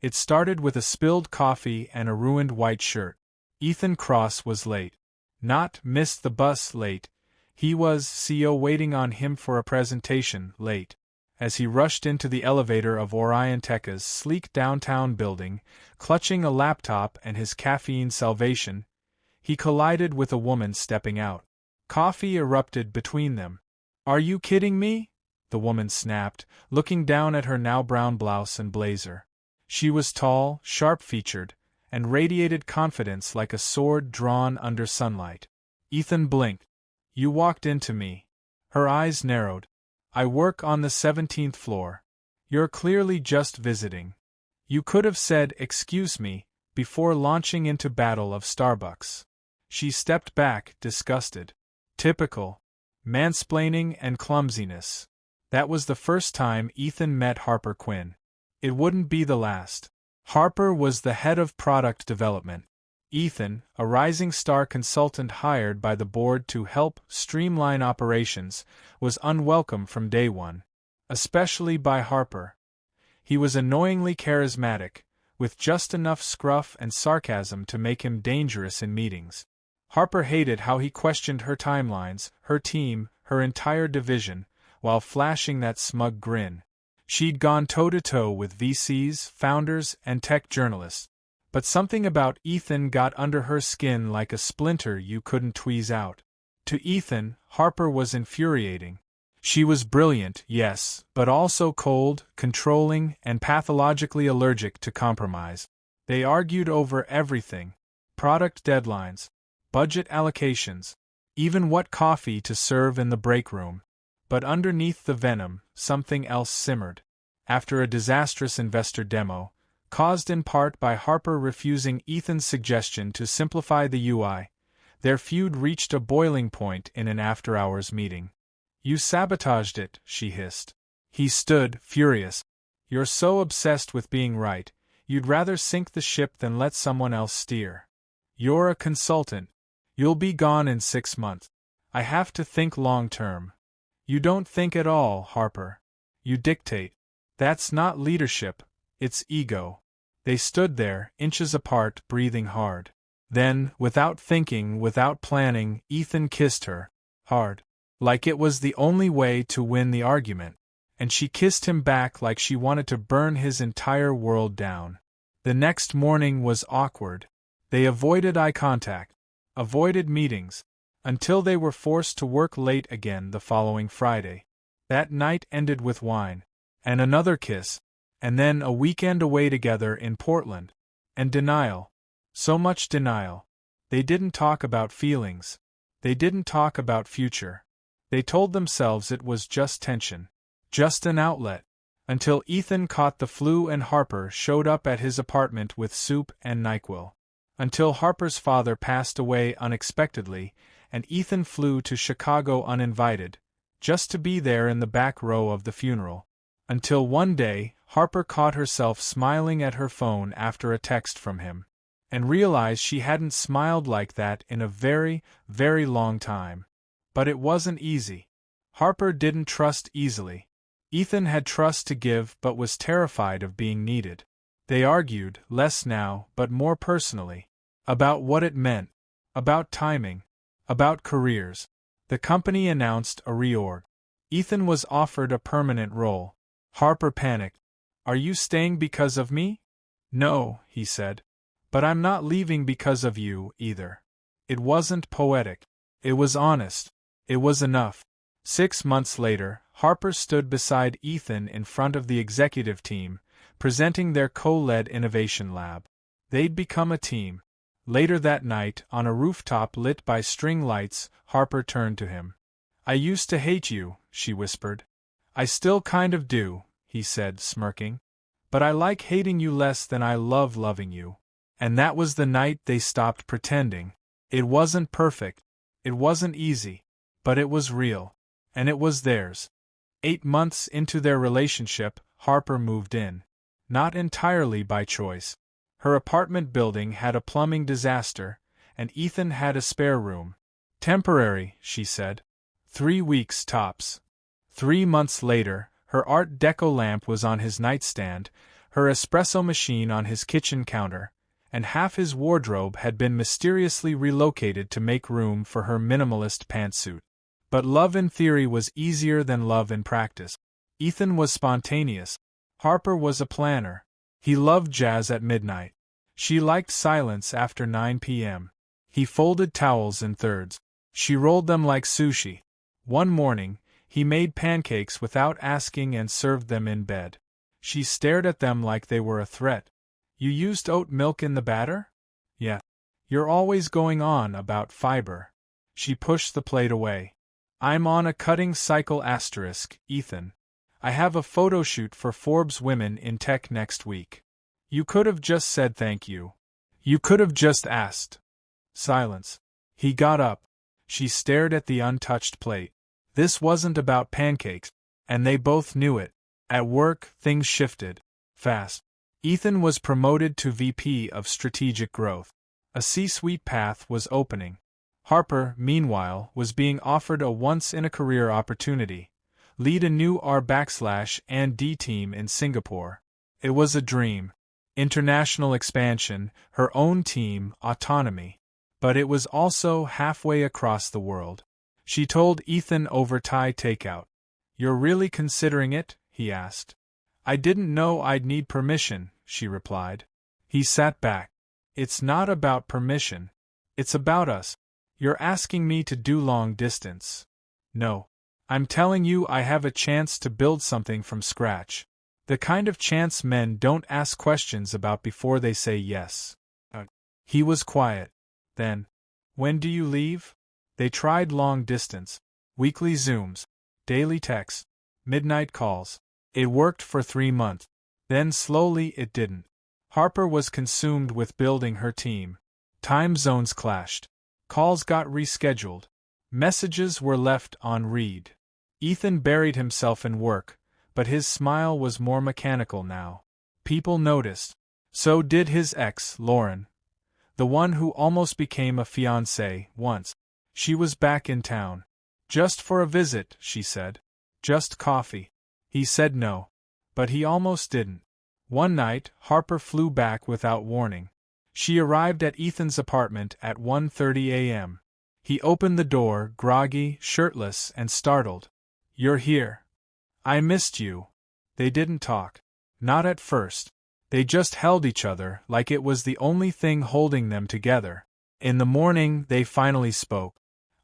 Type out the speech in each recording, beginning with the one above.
It started with a spilled coffee and a ruined white shirt. Ethan Cross was late. Not missed the bus late. He was CO waiting on him for a presentation late. As he rushed into the elevator of Orion Tech's sleek downtown building, clutching a laptop and his caffeine salvation, he collided with a woman stepping out. Coffee erupted between them. "Are you kidding me?" the woman snapped, looking down at her now brown blouse and blazer. She was tall, sharp-featured, and radiated confidence like a sword drawn under sunlight. Ethan blinked. "You walked into me." Her eyes narrowed. "I work on the 17th floor. You're clearly just visiting. You could have said, 'Excuse me,' before launching into battle of Starbucks." She stepped back, disgusted. Typical. Mansplaining and clumsiness. That was the first time Ethan met Harper Quinn. It wouldn't be the last. Harper was the head of product development. Ethan, a rising star consultant hired by the board to help streamline operations, was unwelcome from day one. Especially by Harper. He was annoyingly charismatic, with just enough scruff and sarcasm to make him dangerous in meetings. Harper hated how he questioned her timelines, her team, her entire division, while flashing that smug grin. She'd gone toe-to-toe with VCs, founders, and tech journalists. But something about Ethan got under her skin like a splinter you couldn't tweeze out. To Ethan, Harper was infuriating. She was brilliant, yes, but also cold, controlling, and pathologically allergic to compromise. They argued over everything. Product deadlines, budget allocations, even what coffee to serve in the break room. But underneath the venom, something else simmered. After a disastrous investor demo, caused in part by Harper refusing Ethan's suggestion to simplify the UI, their feud reached a boiling point in an after-hours meeting. "You sabotaged it," she hissed. He stood, furious. "You're so obsessed with being right, you'd rather sink the ship than let someone else steer. You're a consultant. You'll be gone in 6 months. I have to think long-term." "You don't think at all, Harper. You dictate. That's not leadership, it's ego." They stood there, inches apart, breathing hard. Then, without thinking, without planning, Ethan kissed her. Hard. Like it was the only way to win the argument. And she kissed him back like she wanted to burn his entire world down. The next morning was awkward. They avoided eye contact. Avoided meetings. Until they were forced to work late again the following Friday. That night ended with wine. And another kiss. And then a weekend away together in Portland. And denial. So much denial. They didn't talk about feelings. They didn't talk about future. They told themselves it was just tension. Just an outlet. Until Ethan caught the flu and Harper showed up at his apartment with soup and NyQuil. Until Harper's father passed away unexpectedly, and Ethan flew to Chicago uninvited, just to be there in the back row of the funeral. Until one day, Harper caught herself smiling at her phone after a text from him, and realized she hadn't smiled like that in a very, very long time. But it wasn't easy. Harper didn't trust easily. Ethan had trust to give but was terrified of being needed. They argued, less now, but more personally, about what it meant, about timing, about careers. The company announced a reorg. Ethan was offered a permanent role. Harper panicked. "Are you staying because of me?" "No," he said. "But I'm not leaving because of you, either." It wasn't poetic. It was honest. It was enough. 6 months later, Harper stood beside Ethan in front of the executive team, presenting their co-led innovation lab. They'd become a team. Later that night, on a rooftop lit by string lights, Harper turned to him. "I used to hate you," she whispered. "I still kind of do," he said, smirking. "But I like hating you less than I love loving you." And that was the night they stopped pretending. It wasn't perfect. It wasn't easy. But it was real. And it was theirs. 8 months into their relationship, Harper moved in. Not entirely by choice. Her apartment building had a plumbing disaster, and Ethan had a spare room. "Temporary," she said. 3 weeks tops. 3 months later, her Art Deco lamp was on his nightstand, her espresso machine on his kitchen counter, and half his wardrobe had been mysteriously relocated to make room for her minimalist pantsuit. But love in theory was easier than love in practice. Ethan was spontaneous. Harper was a planner. He loved jazz at midnight. She liked silence after 9 p.m. He folded towels in thirds. She rolled them like sushi. One morning, he made pancakes without asking and served them in bed. She stared at them like they were a threat. You used oat milk in the batter? Yeah. You're always going on about fiber. She pushed the plate away. I'm on a cutting cycle *, Ethan. I have a photo shoot for Forbes Women in Tech next week. You could have just said thank you. You could have just asked. Silence. He got up. She stared at the untouched plate. This wasn't about pancakes, and they both knew it. At work, things shifted. Fast. Ethan was promoted to VP of Strategic Growth. A C-suite path was opening. Harper, meanwhile, was being offered a once-in-a-career opportunity. Lead a new R&D team in Singapore. It was a dream. International expansion, her own team, autonomy. But it was also halfway across the world. She told Ethan over Thai takeout. You're really considering it? He asked. I didn't know I'd need permission, she replied. He sat back. It's not about permission. It's about us. You're asking me to do long distance. No. I'm telling you I have a chance to build something from scratch. The kind of chance men don't ask questions about before they say yes. He was quiet. Then, when do you leave? They tried long distance. Weekly Zooms. Daily texts. Midnight calls. It worked for 3 months. Then slowly it didn't. Harper was consumed with building her team. Time zones clashed. Calls got rescheduled. Messages were left on read. Ethan buried himself in work, but his smile was more mechanical now. People noticed. So did his ex, Lauren. The one who almost became a fiancée once. She was back in town. Just for a visit, she said. Just coffee. He said no. But he almost didn't. One night, Harper flew back without warning. She arrived at Ethan's apartment at 1:30 a.m. He opened the door, groggy, shirtless, and startled. You're here. I missed you. They didn't talk. Not at first. They just held each other like it was the only thing holding them together. In the morning, they finally spoke.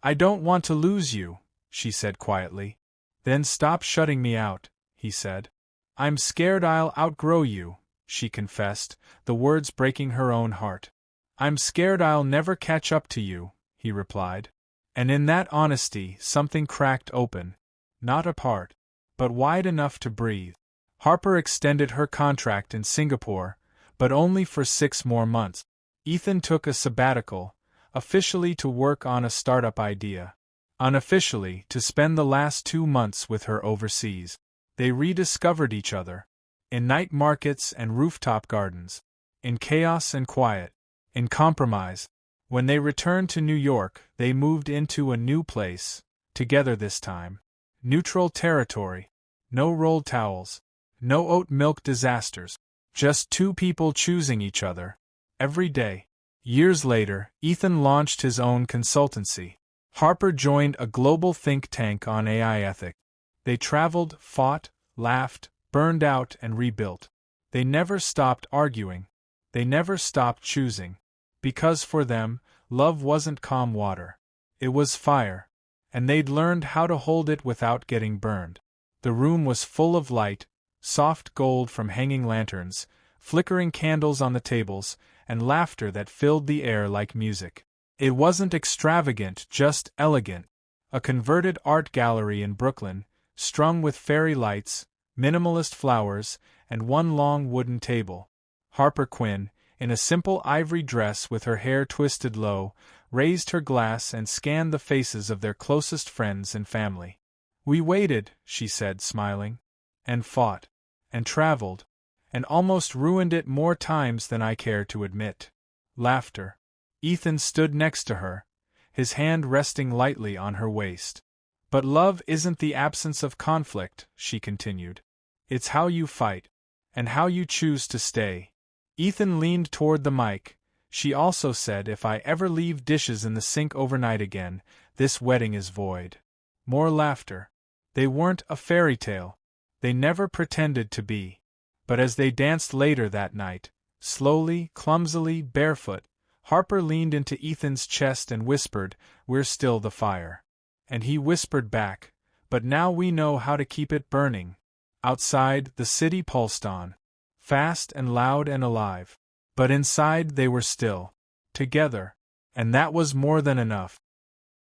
I don't want to lose you, she said quietly. Then stop shutting me out, he said. I'm scared I'll outgrow you, she confessed, the words breaking her own heart. I'm scared I'll never catch up to you, he replied. And in that honesty, something cracked open. Not apart, but wide enough to breathe. Harper extended her contract in Singapore, but only for 6 more months. Ethan took a sabbatical, officially to work on a startup idea. Unofficially, to spend the last 2 months with her overseas. They rediscovered each other. In night markets and rooftop gardens. In chaos and quiet. In compromise. When they returned to New York, they moved into a new place, together this time. Neutral territory. No rolled towels. No oat milk disasters. Just 2 people choosing each other. Every day. Years later, Ethan launched his own consultancy. Harper joined a global think tank on AI ethics. They traveled, fought, laughed, burned out, and rebuilt. They never stopped arguing. They never stopped choosing. Because for them, love wasn't calm water. It was fire. And they'd learned how to hold it without getting burned. The room was full of light, soft gold from hanging lanterns, flickering candles on the tables, and laughter that filled the air like music. It wasn't extravagant, just elegant. A converted art gallery in Brooklyn, strung with fairy lights, minimalist flowers, and one long wooden table. Harper Quinn, in a simple ivory dress with her hair twisted low, raised her glass and scanned the faces of their closest friends and family. We waited, she said, smiling. And fought. And traveled. And almost ruined it more times than I care to admit. Laughter. Ethan stood next to her, his hand resting lightly on her waist. But love isn't the absence of conflict, she continued. It's how you fight. and how you choose to stay. Ethan leaned toward the mic. She also said, if I ever leave dishes in the sink overnight again, this wedding is void. More laughter. They weren't a fairy tale. They never pretended to be. But as they danced later that night, slowly, clumsily, barefoot, Harper leaned into Ethan's chest and whispered, "We're still the fire." And he whispered back, "But now we know how to keep it burning." Outside, the city pulsed on, fast and loud and alive. But inside they were still. Together. And that was more than enough.